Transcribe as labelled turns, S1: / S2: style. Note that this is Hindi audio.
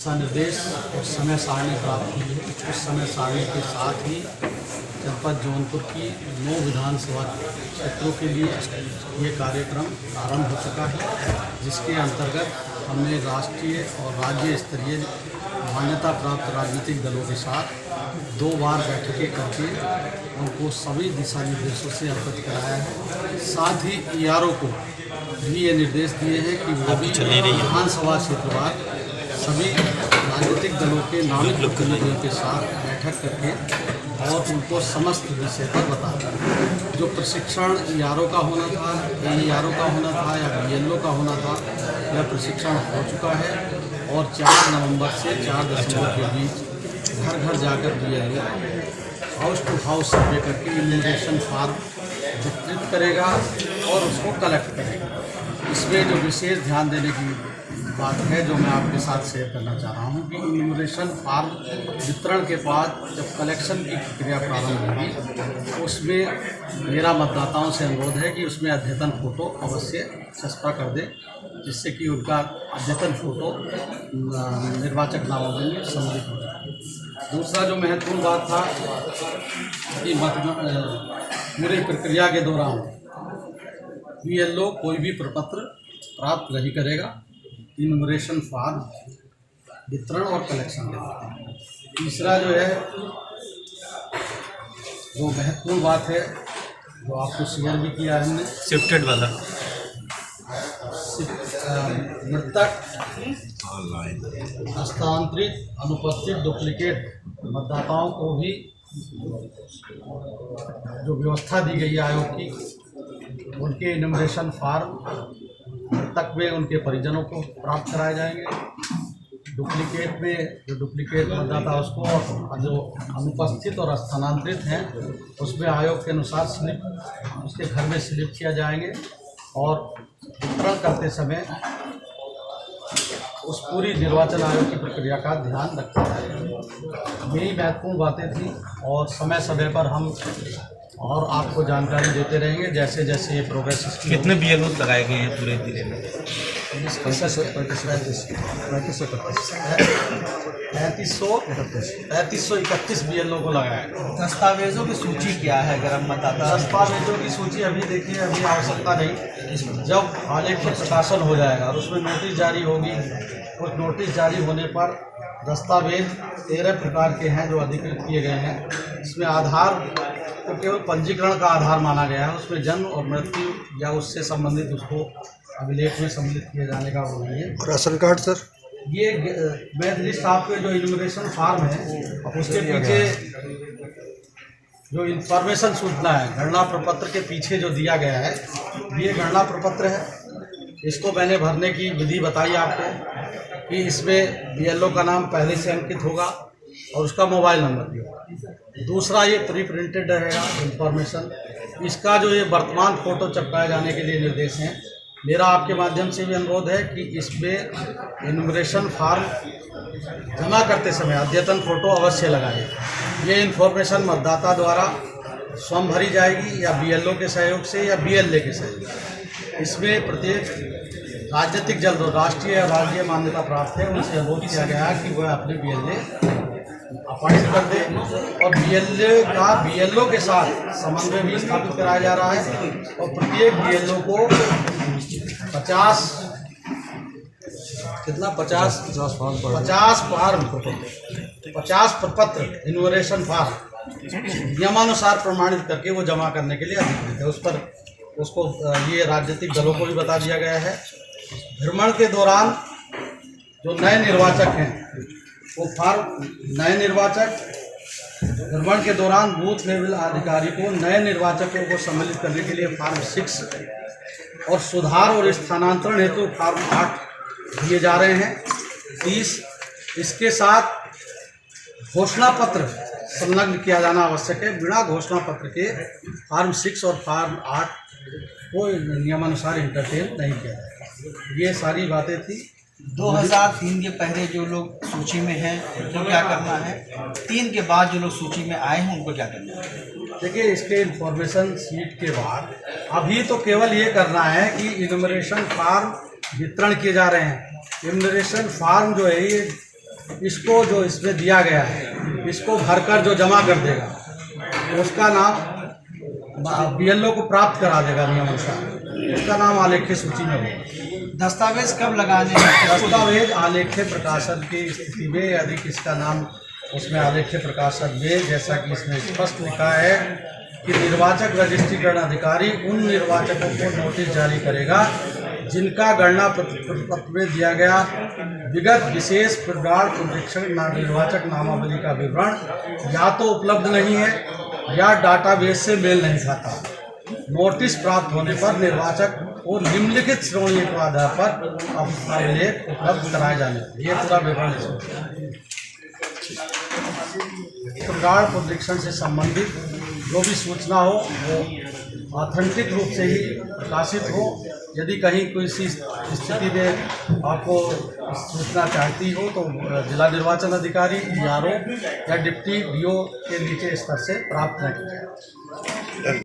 S1: दिशा निर्देश और समय सारणी प्राप्त हुई है। उस समय सारणी के साथ ही जनपद जौनपुर की 9 विधानसभा क्षेत्रों के लिए ये कार्यक्रम प्रारंभ हो चुका है, जिसके अंतर्गत हमने राष्ट्रीय और राज्य स्तरीय मान्यता प्राप्त राजनीतिक दलों के साथ 2 बार बैठकें करके उनको सभी दिशा निर्देशों से अवगत कराया है। साथ ही ERO को भी ये निर्देश दिए हैं कि वो भी विधानसभा क्षेत्रवार सभी राजनीतिक दलों के नामित प्रतिनिधियों के साथ बैठक करके और उनको समस्त विषय पर बताया। जो प्रशिक्षण ERO का होना था, AERO का होना था या BLO का होना था, यह प्रशिक्षण हो चुका है और 4 नवंबर से 4 दिसंबर के बीच घर घर जाकर BLO हाउस टू हाउस सर्वे करके इम्यूनेशन फार्म वितरित करेगा और उसको कलेक्ट करेगा। इसमें जो विशेष ध्यान देने की बात है, जो मैं आपके साथ शेयर करना चाह रहा हूँ कि इम्यूनेशन फार्म वितरण के बाद जब कलेक्शन की प्रक्रिया प्रारंभ होगी, उसमें मेरा मतदाताओं से अनुरोध है कि उसमें अद्यतन फ़ोटो अवश्य चस्पा कर दें, जिससे कि उनका अद्यतन फ़ोटो निर्वाचक नामावली में सम्मिलित हो जाए। दूसरा जो महत्वपूर्ण बात था कि पूरी प्रक्रिया के दौरान BLO कोई भी प्रपत्र प्राप्त नहीं करेगा, इन्यूमरेशन फार्म वितरण और कलेक्शन के दौरान। तीसरा जो है, जो महत्वपूर्ण बात है, जो आपको शेयर भी किया है हमने,
S2: शिफ्टेड वाला
S1: मृतक हस्तांतरित अनुपस्थित डुप्लीकेट मतदाताओं को भी जो व्यवस्था दी गई है आयोग की, उनके इन्यूमरेशन फार्म तक में उनके परिजनों को प्राप्त कराए जाएंगे। डुप्लीकेट में जो डुप्लीकेट मतदाता उसको, जो अनुपस्थित और स्थानांतरित हैं उसमें आयोग के अनुसार स्लिप उसके घर में स्लिप किया जाएंगे और वितरण करते समय उस पूरी निर्वाचन आयोग की प्रक्रिया का ध्यान रखा जाएगा। यही महत्वपूर्ण बातें थी और समय समय पर हम और आपको जानकारी देते रहेंगे जैसे जैसे ये प्रोग्रेस।
S2: कितने BLO लगाए गए हैं पूरे जिले में?
S1: 3531 BLO को लगाया है।
S3: दस्तावेजों की सूची क्या है अगर हम मतदाता?
S1: दस्तावेजों की सूची अभी देखिए, अभी आवश्यकता नहीं, जब आलेख पर प्रकाशन हो जाएगा और उसमें नोटिस जारी होगी, उस नोटिस जारी होने पर दस्तावेज 13 प्रकार के हैं जो अधिकृत किए गए हैं। इसमें आधार को केवल पंजीकरण का आधार माना गया है, उसमें जन्म और मृत्यु या उससे संबंधित उसको अभिलेख में सम्मिलित किए जाने का वो नहीं है।
S4: राशन कार्ड सर,
S1: ये मैथ लिस्ट आपके जो इन्यूमरेशन फार्म है उसके पीछे जो इंफॉर्मेशन सूचना है, गणना प्रपत्र के पीछे जो दिया गया है, ये गणना प्रपत्र है। इसको मैंने भरने की विधि बताई आपको कि इसमें BLO का नाम पहले से अंकित होगा और उसका मोबाइल नंबर भी होगा। दूसरा, ये प्री प्रिंटेड रहेगा इंफॉर्मेशन। इसका जो ये वर्तमान फ़ोटो चिपकाए जाने के लिए निर्देश हैं, मेरा आपके माध्यम से भी अनुरोध है कि इसमें इन्यूमरेशन फार्म जमा करते समय अद्यतन फ़ोटो अवश्य लगाए। ये इन्फॉर्मेशन मतदाता द्वारा स्वयं भरी जाएगी या BLO के सहयोग से या BLA के सहयोग से। इसमें प्रत्येक राजनीतिक दल जो राष्ट्रीय या राज्य मान्यता प्राप्त है उनसे अनुरोध किया गया है कि वह अपने BLA अपॉइंट कर दे और BLO के साथ समन्वय भी स्थापित कराया जा रहा है और प्रत्येक BLO को 50 प्रपत्र इन्यूमरेशन फार्म नियमानुसार प्रमाणित करके वो जमा करने के लिए अधिकृत है। उस पर उसको ये राजनीतिक दलों को भी बता दिया गया है। भ्रमण के दौरान जो नए निर्वाचक हैं वो फार्म, नए निर्वाचक भ्रमण के दौरान बूथ लेवल अधिकारी को नए निर्वाचकों को सम्मिलित करने के लिए फार्म 6 और सुधार और स्थानांतरण हेतु फार्म 8 दिए जा रहे हैं। 30 इसके साथ घोषणा पत्र संलग्न किया जाना आवश्यक है। बिना घोषणा पत्र के फार्म 6 और फार्म 8 को नियमानुसार इंटरटेन नहीं किया जाएगा। ये सारी बातें थी।
S3: 2003 के पहले जो लोग सूची में हैं उनको क्या करना है, 3 के बाद जो लोग सूची में आए हैं उनको क्या करना है?
S1: देखिए, इसके इन्फॉर्मेशन सीट के बाद अभी तो केवल ये करना है कि इन्यूमरेशन फार्म वितरण किए जा रहे हैं। इन्यूमरेशन फार्म जो है ये इसको जो इसमें दिया गया है, इसको भरकर जो जमा कर देगा उसका नाम BLO को प्राप्त करा देगा नियमानुसार, उसका नाम आलेख्य सूची में होगा।
S3: दस्तावेज कब लगाने हैं?
S1: दस्तावेज आलेख्य प्रकाशन की स्थिति में यदि किसका नाम उसमें आलेख्य प्रकाशन में, जैसा कि इसमें स्पष्ट लिखा है कि निर्वाचक रजिस्ट्रीकरण अधिकारी उन निर्वाचकों को नोटिस जारी करेगा जिनका गणना पत्र में दिया गया विगत विशेष प्रगाढ़ पुनरीक्षण निर्वाचक नामावली का विवरण या तो उपलब्ध नहीं है या डाटाबेस से मेल नहीं खाता। नोटिस प्राप्त होने पर निर्वाचक को निम्नलिखित श्रेणियों के आधार पर अभिलेख उपलब्ध कराए जाने, ये पूरा विवरण इसमें। प्रगाढ़ पुनरीक्षण से संबंधित जो भी सूचना हो वो ऑथेंटिक रूप से ही प्रकाशित हो। यदि कहीं कोई सी स्थिति में आपको सूचना चाहती हो तो जिला निर्वाचन अधिकारी ERO या डिप्टी DO के नीचे स्तर से प्राप्त न की जाए।